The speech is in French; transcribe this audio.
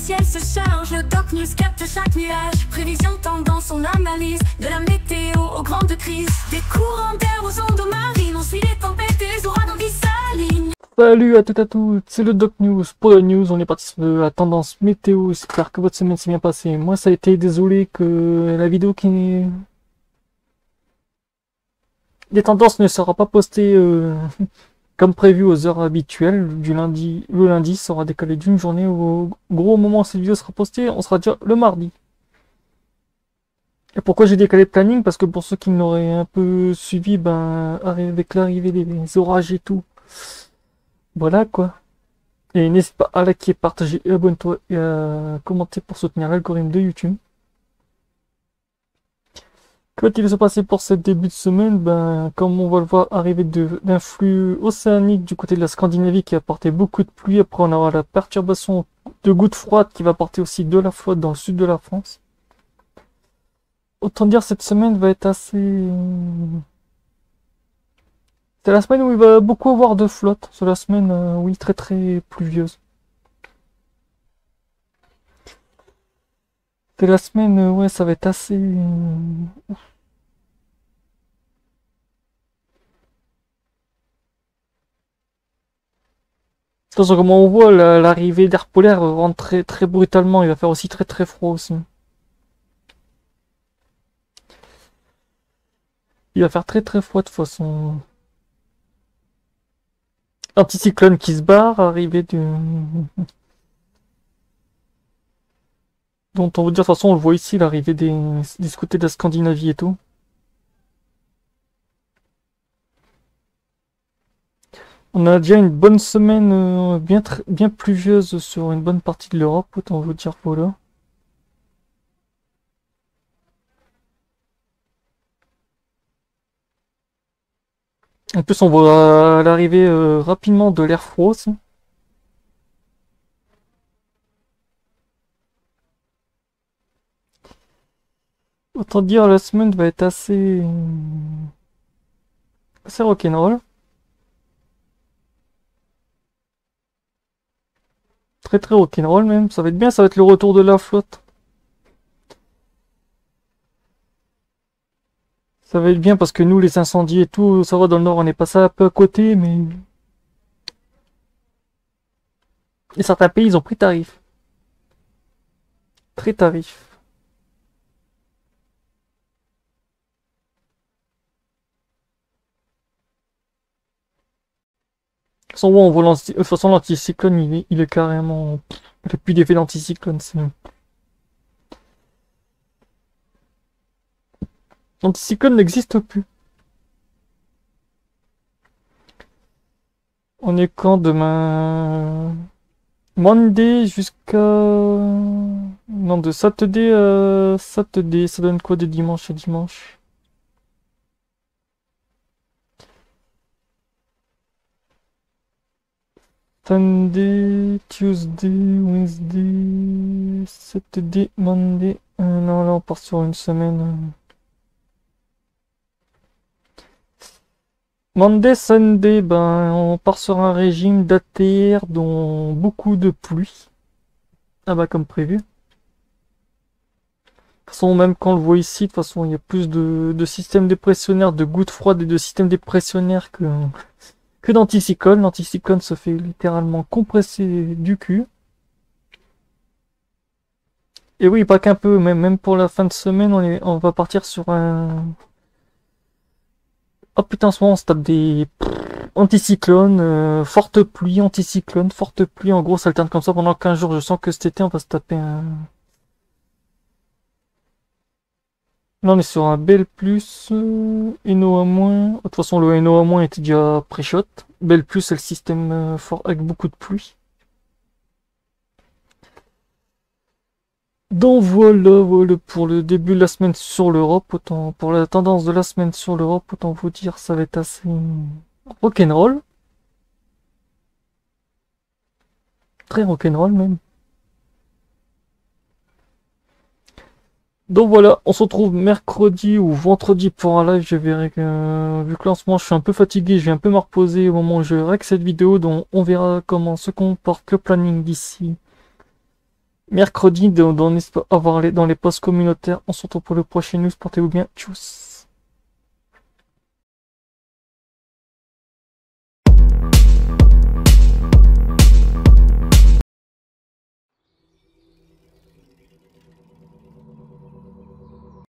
ciel se charge, le Doc News capte chaque nuage. Prévision, tendance, on analyse. De la météo aux grandes crises. Des courants d'air aux ondes marines. On suit les tempêtes et les ouragans qui s'alignent. Salut à toutes et à tous, c'est le Doc News. Pour la news, on est parti sur la tendance météo. J'espère que votre semaine s'est bien passée. Moi, ça a été désolé que la vidéo des tendances ne sera pas postée comme prévu aux heures habituelles du lundi. Le lundi sera décalé d'une journée. Au gros moment où cette vidéo sera postée, on sera déjà le mardi. Et pourquoi j'ai décalé le planning? Parce que pour ceux qui l'auraient un peu suivi, avec l'arrivée des orages et tout, voilà quoi. Et n'hésite pas à liker, partager et abonne-toi et à commenter pour soutenir l'algorithme de YouTube. Que va-t-il se passer pour ce début de semaine? Comme on va le voir, arriver d'un flux océanique du côté de la Scandinavie qui a apporté beaucoup de pluie. Après, on aura la perturbation de gouttes froides qui va apporter aussi de la flotte dans le sud de la France. Autant dire, cette semaine va être assez... C'est la semaine où il va beaucoup avoir de flotte. C'est la semaine, oui, très très pluvieuse. C'est la semaine, ouais, ça va être assez... De toute façon, comme on voit, l'arrivée d'air polaire rentre très, très brutalement. Il va faire aussi très très froid aussi. Il va faire très très froid de toute façon. Anticyclone qui se barre, arrivée du... dont on veut dire, de toute façon, on le voit ici, l'arrivée du côté de la Scandinavie et tout. On a déjà une bonne semaine bien pluvieuse sur une bonne partie de l'Europe, autant vous dire, voilà. En plus, on voit l'arrivée rapidement de l'air froid aussi. Autant dire, la semaine va être assez rock'n'roll. Très très rock'n'roll même. Ça va être bien, ça va être le retour de la flotte. Ça va être bien parce que nous, les incendies et tout, ça va dans le nord, on est passé un peu à côté, mais... Et certains pays, ils ont pris tarif. Très tarif. De toute façon, l'anticyclone, il est carrément... Il n'y a plus d'effet d'anticyclone, c'est... L'anticyclone n'existe plus. On est quand demain? Monday jusqu'à... Non, de Saturday à Saturday. Ça donne quoi de dimanche à dimanche? Sunday, Tuesday, Wednesday, Saturday, Monday. Non, là on part sur une semaine. Monday, Sunday, on part sur un régime d'ATR dont beaucoup de pluie. Ah comme prévu. De toute façon, même quand on le voit ici, de toute façon, il y a plus de systèmes dépressionnaires, de gouttes froides et de systèmes dépressionnaires que d'anticyclone. L'anticyclone se fait littéralement compresser du cul. Et oui, pas qu'un peu, même pour la fin de semaine, on va partir sur un... Oh putain, en ce moment on se tape des anticyclones, forte pluie, anticyclone, forte pluie, en gros ça alterne comme ça pendant 15 jours. Je sens que cet été on va se taper un... Là on est sur un Bel plus, NO-. De toute façon le NO- était déjà pré-shot. Bel plus c'est le système fort avec beaucoup de pluie. Donc voilà pour le début de la semaine sur l'Europe. Autant pour la tendance de la semaine sur l'Europe, autant vous dire ça va être assez rock'n'roll. Très rock'n'roll même. Donc voilà, on se retrouve mercredi ou vendredi pour un live. Je verrai que, vu que là en ce moment je suis un peu fatigué, je vais un peu me reposer au moment où je verrai que cette vidéo, dont on verra comment se comporte le planning d'ici mercredi, dans les posts communautaires. On se retrouve pour le prochain news. Portez-vous bien. Tchuss.